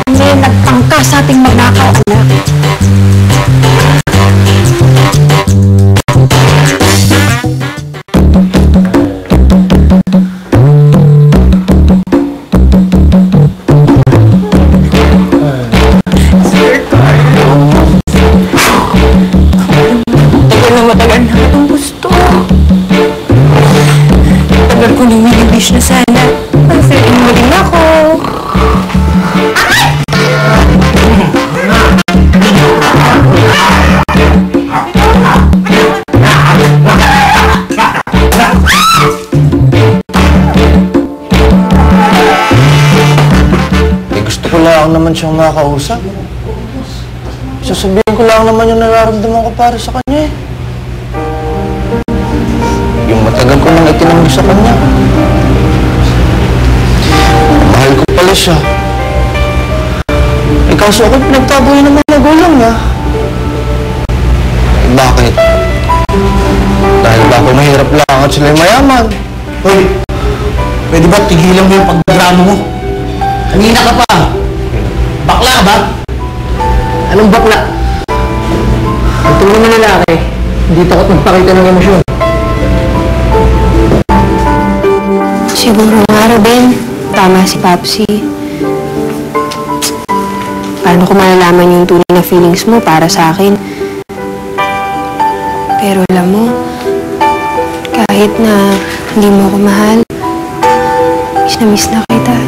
Kasi nagtangka sa ating magnakaw, anak. Na sana. Pansin mo rin ako. Gusto ko lang naman siyang makausap. Sasabihin ko lang naman yung nararamdaman ko para sa kanya eh. Yung matagal ko nang itinanggi sa kanya. Mahal ko pala siya. Eh kaso ako pinagtaboy ng mga magulang niya. Eh, bakit? Dahil ba ako mahirap lang at sila'y mayaman? Hoy, pwede ba tigilan mo yung pagdrama mo? Kanina ka pa. Bakla ka ba? Anong bakla? Ito naman lalaki. Hindi takot magpakita ng emosyon. Siguro nga, Ruben. Tama si Papsi. Paano ko malalaman yung tunay na feelings mo para sa akin? Pero alam mo, kahit na hindi mo ako mahal, miss na miss na kita.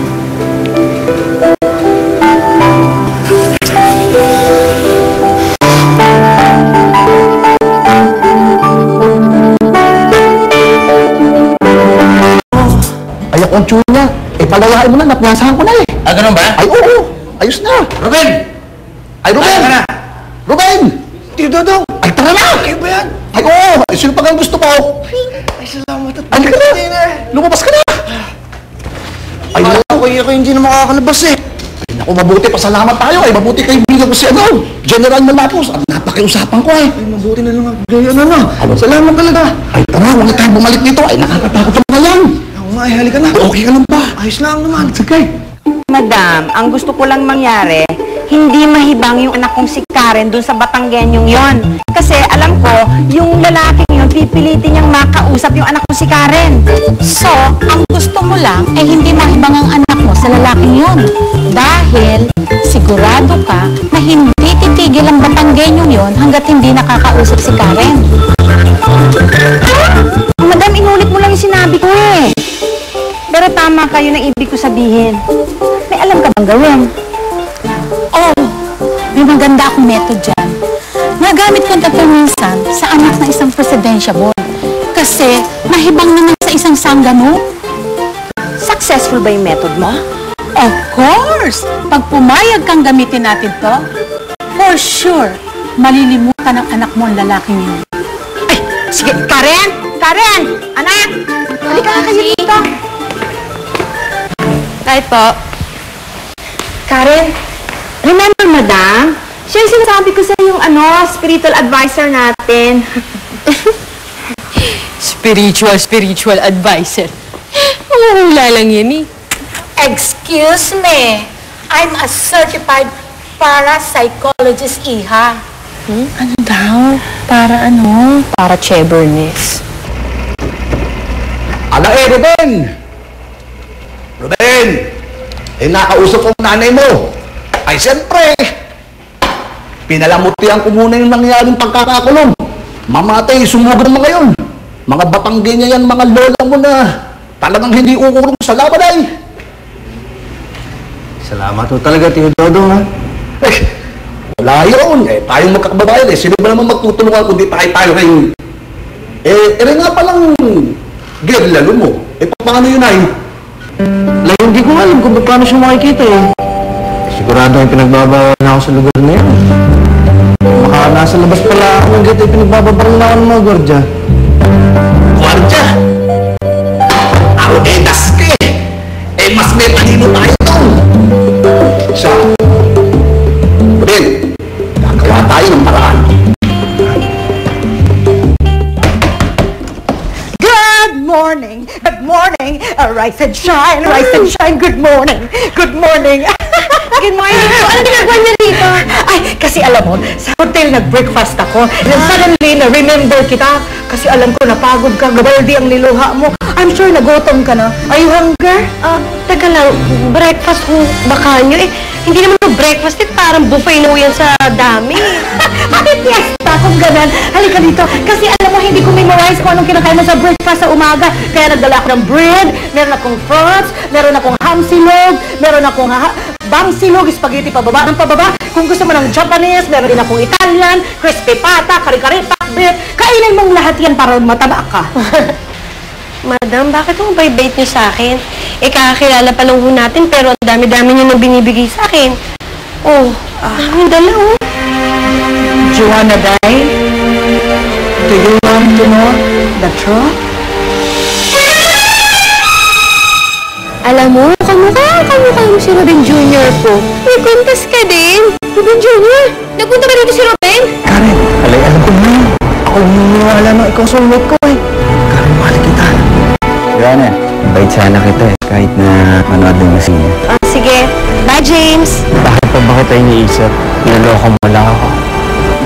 Ayak ang tune niya. Eh, palawain mo na, napyasahan ko na eh. Ah, ganun ba? Ay, oo. Ayos na. Ruben! Ay, Ruben! Tara na! Ruben! Tito Dodong! Ay, tara na! Kayo ba yan? Ay, oo. Ay, sino pa kang gusto ko? Ay, salamat at Ay, ka na! Lumabas ka na! Ay, ako hindi na makakalabas eh. Ay, naku, mabuti. Pasalamat tayo. Ay, mabuti kaibigan ko si ano. General Malapos. At napakiusapan ko eh. Ay, mabuti na lang gaya na. Salamat talaga. Ay, tara. Huwag na tayo bumalik dito. Ay, nakakatakot ka na yan. Ako nga, halika na. Okay ka lang ba? Ayos lang naman. Sige. Madam, ang gusto ko lang mangyari, hindi mahibang yung anak kong si Karen dun sa Batanggenyong yon. Kasi alam ko, yung lalaking yun, pipilitin niyang makausap yung anak kong si Karen. So, ang gusto mo lang ay hindi mahibang ang anak mo sa lalaking yun. Dahil sigurado ka na hindi titigil ang Batanggenyong yun hanggat hindi nakakausap si Karen. Madam, inulit mo lang yung sinabi ko eh. Pero tama kayo na ibig ko sabihin. May alam ka bang gawin? Oh, may maganda akong method dyan. Nagamit ko ito minsan sa anak ng isang presidentiable. Kasi mahibang naman sa isang sanggano. Successful ba yung method mo? Of course! Pag pumayag kang gamitin natin to, for sure, malilimutan ng anak mo ang lalaking yun. Ay, sige, Karen! Karen! Anak! Halika ka kayo dito. Kahit po. Karen, remember, madam? Siya yung sinasabi ko sa yung spiritual advisor natin. Spiritual advisor. Mga hula lang yan eh. Excuse me, I'm a certified parapsychologist, Iha. Ano daw? Para ano? Para Cheberness. Ala eh, Ruben! Ruben! Eh, nakausap ko ang nanay mo. Ay, siyempre! Pinalamutihan ko muna yung nangyaring pagkakakulong. Mamatay, sumugod mo ngayon. Mga Batanggenyo yan, mga lola mo na talagang hindi uurong sa laban ay. Salamat po talaga, Tito Dodong, ha? Eh, wala yun. Eh, tayong magkakababayan eh. Sino ba naman magtutulungan kundi tayo ngayon? Rin nga palang lalo mo. Eh, paano yun ay? Hindi ko alam kung paano siya makikita eh. Sigurado ay pinagbabawal na ako sa lugar na yan. Baka nasa labas pala ako ng gate ay pinagbababaril na ako ng mga gwardiya. Gwardiya? Ako daske! Mas may panino tayo doon! Siya, Ruben, gagawa tayo ng paraan. Good morning! Good morning! Rise and shine! Rise and shine! Good morning! Good morning! Good morning, Ano ginagawa niya dito? Ay, kasi alam mo, sa hotel nag-breakfast ako. And suddenly, na-remember kita. Kasi alam ko, napagod ka, gabaldi ang niluha mo. I'm sure nagutom ka na. Are you hungry? Teka lang, breakfast kung baka nyo eh. Hindi naman to breakfast eh, parang buffet na yan sa dami. Bakit fiesta kung ganun? Halika dito. Kasi alam mo, hindi ko memorize kung anong kinakain mo sa breakfast sa umaga. Kaya nagdala ako ng bread, meron akong fruits, meron akong ham silog, meron akong bang silog, spaghetti pababa ng pababa. Kung gusto mo ng Japanese, meron din akong Italian, crispy pata, kari-kari, pakbet. Kainin mong lahat yan para mataba ka. Madam, bakit mo bait niyo sa akin? Kakakilala pa lang ho natin, pero ang dami-dami niyo nang binibigay sa akin. Oh, ang dala oh. Joanna Day, do you want to know the truth? Alam mo, kamukha mo si Robin Jr. po. May contest ka din. Robin Jr., nagpunta ba dito si Robin? Karen, alam ko na. Ako naniniwala na ikaw soulmate ko eh. Karen, mahal kita. Joanna, bait sana kita eh, kahit na manood ng masina. Sige. Bye, James. Bakit pa ba kita iniisip? Niloloko mo lang ako.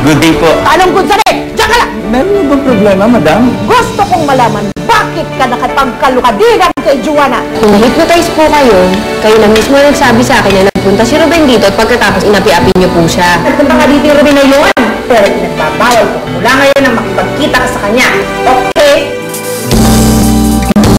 Good day po. Anong good sa'yo? Diyan ka lang! Meron na bang problema, madam? Gusto kong malaman, bakit ka nakapagkalukadigan kay Joanna? Kung na-hypnotize po kayo na mismo nagsabi sa akin na nagpunta si Robin dito at pagkatapos inapi-api niyo po siya. Nagpunta ka dito yung Robin na yun, pero nagbabawal ko mula ngayon na makipagkita ka sa kanya. Okay?